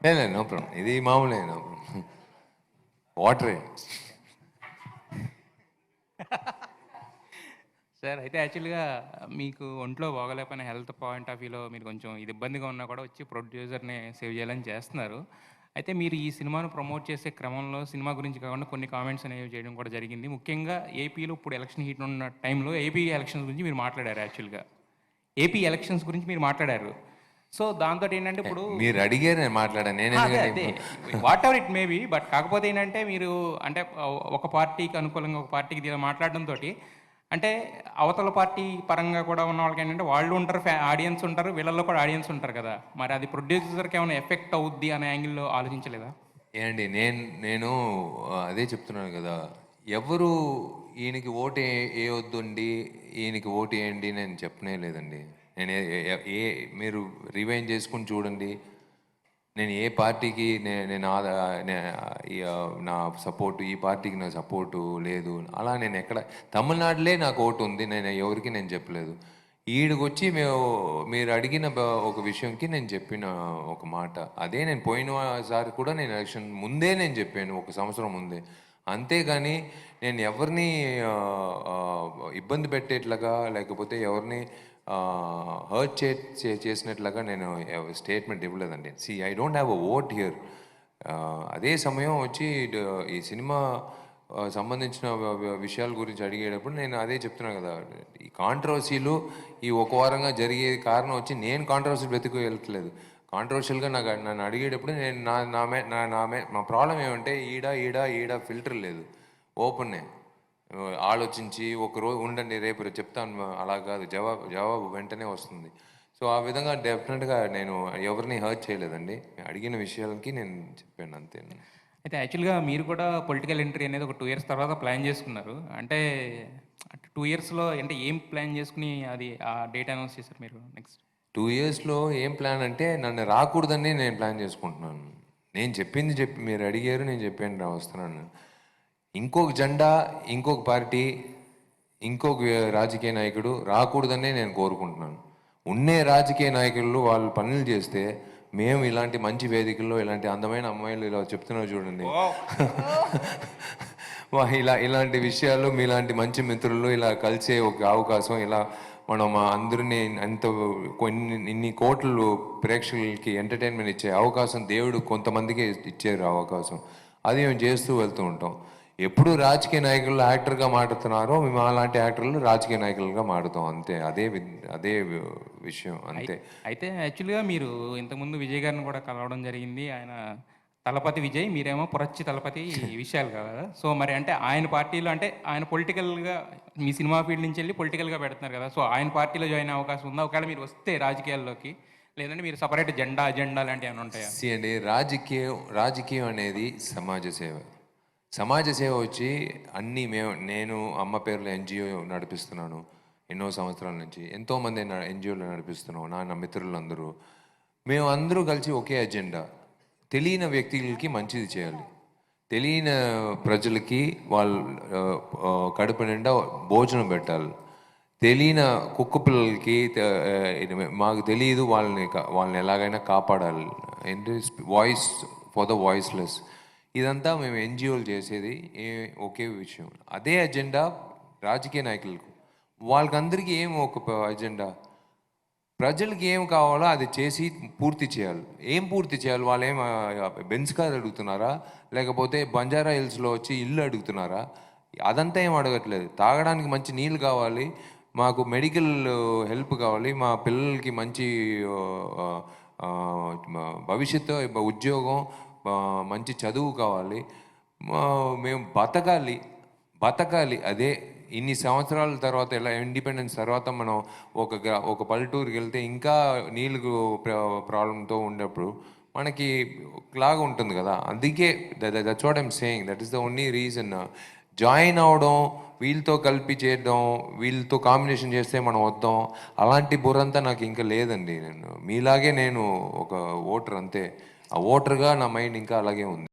లేదు, no problem. ఇది మామూలే, నో ప్రాబ్లం. వాటరే. సార్ అయితే యాక్చువల్‌గా మీకు ఒంట్లో బాగోలేకపోయినా హెల్త్ పాయింట్ ఆఫ్ వ్యూలో మీరు కొంచెం ఇది ఇబ్బందిగా ఉన్నా కూడా వచ్చి ప్రొడ్యూసర్‌ని సేవ్ చేయాలని చేస్తున్నారు. అయితే మీరు ఈ సినిమాను ప్రమోట్ చేసే క్రమంలో సినిమా గురించి కాకుండా కొన్ని కామెంట్స్ అనేవి చేయడం కూడా జరిగింది. ముఖ్యంగా ఏపీలో ఇప్పుడు ఎలక్షన్ హీట్ ఉన్న టైంలో ఏపీ ఎలక్షన్స్ గురించి మీరు మాట్లాడారు యాక్చువల్‌గా. ఏపీ ఎలక్షన్స్ గురించి మీరు మాట్లాడారు. సో దాంతోటి ఏంటంటే ఇప్పుడు మీరు అడిగారు, నేను మాట్లాడాను. నేను అదే ఎందుకంటే what ever it may be. But కాకపోతే ఏంటంటే మీరు అంటే ఒక పార్టీకి అనుకూలంగా ఒక పార్టీకి దీనిలో మాట్లాడడంతో అంటే అవతల పార్టీ పరంగా కూడా ఉన్న వాళ్ళకి ఏంటంటే వాళ్ళు ఉంటారు, ఆడియన్స్ ఉంటారు, వీళ్ళల్లో కూడా ఆడియన్స్ ఉంటారు కదా. మరి అది ప్రొడ్యూసర్కి ఏమైనా ఎఫెక్ట్ అవుద్ది అనే యాంగిల్లో ఆలోచించలేదా? ఏమండి, నేను అదే చెప్తున్నాను కదా. ఎవరు ఈయనకి ఓటు వేయొద్దండి, ఈయనకి ఓటు వేయండి నేను చెప్పనే లేదండి. నేను మీరు రివైండ్ చేసుకుని చూడండి. నేను ఏ పార్టీకి నేను నా సపోర్టు, ఈ పార్టీకి నా సపోర్టు లేదు అలా నేను ఎక్కడ. తమిళనాడులే నాకు ఓటు ఉంది, నేను ఎవరికి నేను చెప్పలేదు. ఈడికి వచ్చి మీరు అడిగిన ఒక విషయంకి నేను చెప్పిన ఒక మాట అదే. నేను పోయినసారి కూడా నేను ఎలక్షన్ ముందే నేను చెప్పాను, ఒక సంవత్సరం ముందే. అంతేగాని నేను ఎవరిని ఇబ్బంది పెట్టేట్లుగా లేకపోతే ఎవరిని హర్ట్ చేసినట్లుగా నేను స్టేట్మెంట్ ఇవ్వలేదండి. I don't have a vote here. అదే సమయం వచ్చి ఈ సినిమా సంబంధించిన విషయాల గురించి అడిగేటప్పుడు నేను అదే చెప్తున్నాను కదా. ఈ కాంట్రవర్సీలు ఈ ఒక వారంగా జరిగే కారణం వచ్చి నేను కాంట్రవర్సీ వెతుకు వెళ్ళట్లేదు. కాంట్రవర్షియల్గా నన్ను అడిగేటప్పుడు నేను మా ప్రాబ్లం ఏమంటే ఈడ ఫిల్టర్ లేదు, ఓపెన్నే ఆలోచించి ఒకరోజు ఉండండి రేపు చెప్తాను అలా కాదు. జవాబు వెంటనే వస్తుంది. సో ఆ విధంగా డెఫినెట్గా నేను ఎవరిని హర్ట్ చేయలేదండి. అడిగిన విషయాలకి నేను చెప్పాను అంతే. అయితే యాక్చువల్‌గా మీరు కూడా పొలిటికల్ ఎంట్రీ అనేది ఒక 2 ఇయర్స్ తర్వాత ప్లాన్ చేసుకున్నారు. అంటే 2 ఇయర్స్‌లో అంటే ఏం ప్లాన్ చేసుకొని అది ఆ డేట్ అనౌన్స్ చేశారు మీరు నెక్స్ట్? 2 ఇయర్స్లో ఏం ప్లాన్ అంటే నన్ను రాకూడదని నేను ప్లాన్ చేసుకుంటున్నాను. నేను చెప్పింది మీరు అడిగారు, నేను చెప్పాను వస్తున్నాను. ఇంకొక జెండా, ఇంకొక పార్టీ, ఇంకొక రాజకీయ నాయకుడు రాకూడదనే నేను కోరుకుంటున్నాను. ఉన్నే రాజకీయ నాయకులు వాళ్ళు పనులు చేస్తే మేము ఇలాంటి మంచి వేదికల్లో ఇలాంటి అందమైన అమ్మాయిలు ఇలా చెప్తున్నారు చూడండి. ఇలాంటి విషయాలు మీలాంటి మంచి మిత్రులు ఇలా కలిసే ఒక అవకాశం, ఇలా మనం అందరినీ ఇన్ని కోట్లు ప్రేక్షకులకి ఎంటర్టైన్మెంట్ ఇచ్చే అవకాశం దేవుడు కొంతమందికి ఇచ్చారు అవకాశం. అది మేము చేస్తూ వెళ్తూ ఉంటాం. ఎప్పుడు రాజకీయ నాయకులు యాక్టర్గా మాట్లాడుతున్నారో మేము అలాంటి యాక్టర్లు రాజకీయ నాయకులుగా మారుతాం అంతే. అదే విషయం అంతే. అయితే యాక్చువల్గా మీరు ఇంతకుముందు విజయ్ గారిని కూడా కలవడం జరిగింది. ఆయన తలపతి విజయ్, మీరేమో పురచ్చి తలపతి విషయాలు కదా. సో మరి అంటే ఆయన పార్టీలో అంటే ఆయన పొలిటికల్గా మీ సినిమా ఫీల్డ్ నుంచి వెళ్ళి పొలిటికల్గా పెడుతున్నారు కదా. సో ఆయన పార్టీలో జాయిన్ అయ్యే అవకాశం ఉందా ఒకవేళ మీరు వస్తే రాజకీయాల్లోకి? లేదంటే మీరు సపరేట్ అజెండా లాంటివి ఏమైనా ఉంటాయా? అండి, రాజకీయం అనేది సమాజ సేవ వచ్చి నేను అమ్మ పేరులో ఎన్జిఓ నడిపిస్తున్నాను ఎన్నో సంవత్సరాల నుంచి. ఎంతోమంది ఎన్జిఓలు నడిపిస్తున్నాం, నా మిత్రులందరూ. మేము అందరూ కలిసి ఒకే అజెండా. తెలియని వ్యక్తులకి మంచిది చేయాలి, తెలియని ప్రజలకి వాళ్ళు కడుపు నిండా భోజనం పెట్టాలి, తెలియని కుక్క పిల్లలకి మాకు తెలియదు వాళ్ళని ఎలాగైనా కాపాడాలి. Voice for the voiceless. ఇదంతా మేము ఎన్జిఓలు చేసేది ఒకే విషయం. అదే అజెండా రాజకీయ నాయకులకు. వాళ్ళకందరికీ ఏం ఒక అజెండా, ప్రజలకి ఏం కావాలో అది చేసి పూర్తి చేయాలి. ఏం పూర్తి చేయాలి? వాళ్ళు ఏం బెంజ్ కార్ అడుగుతున్నారా, లేకపోతే బంజారా హిల్స్లో వచ్చి ఇల్లు అడుగుతున్నారా? అదంతా ఏం అడగట్లేదు. తాగడానికి మంచి నీళ్ళు కావాలి, మాకు మెడికల్ హెల్ప్ కావాలి, మా పిల్లలకి మంచి భవిష్యత్తు, ఉద్యోగం, మంచి చదువు కావాలి, మేము బతకాలి. అదే ఇన్ని సంవత్సరాల తర్వాత ఎలా ఇండిపెండెన్స్ తర్వాత మనం ఒక పల్లెటూరుకి వెళ్తే ఇంకా నీళ్ళు ప్రాబ్లంతో ఉన్నప్పుడు మనకి లాగా ఉంటుంది కదా. అందుకే that's what I'm saying. That is the only reason. Join అవడం, వీళ్ళతో కలిపి చేయడం, వీళ్ళతో కాంబినేషన్ చేస్తే మనం వద్దాం, అలాంటి బుర్రంతా నాకు ఇంకా లేదండి. మీలాగే నేను ఒక ఓటర్ అంతే. ఆ ఓటర్గా నా మైండ్ ఇంకా అలాగే ఉంది.